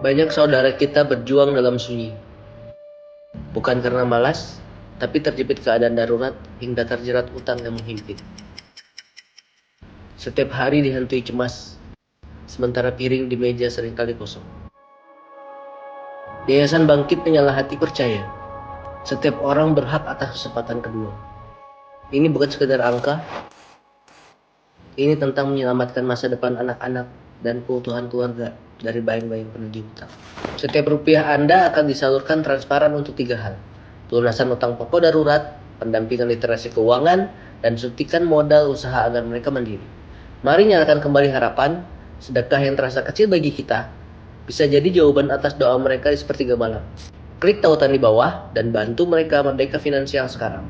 Banyak saudara kita berjuang dalam sunyi, bukan karena malas, tapi terjepit keadaan darurat hingga terjerat utang yang menghimpit. Setiap hari dihantui cemas, sementara piring di meja seringkali kosong. Yayasan Bangkit Menyala Hati percaya, setiap orang berhak atas kesempatan kedua. Ini bukan sekedar angka, ini tentang menyelamatkan masa depan anak-anak dan keutuhan keluarga dari bayang-bayang penagih hutang. Setiap rupiah Anda akan disalurkan transparan untuk 3 hal. Pelunasan utang pokok darurat, pendampingan literasi keuangan, dan suntikan modal usaha agar mereka mandiri. Mari nyalakan kembali harapan, sedekah yang terasa kecil bagi kita bisa jadi jawaban atas doa mereka di sepertiga malam. Klik tautan di bawah dan bantu mereka merdeka finansial sekarang.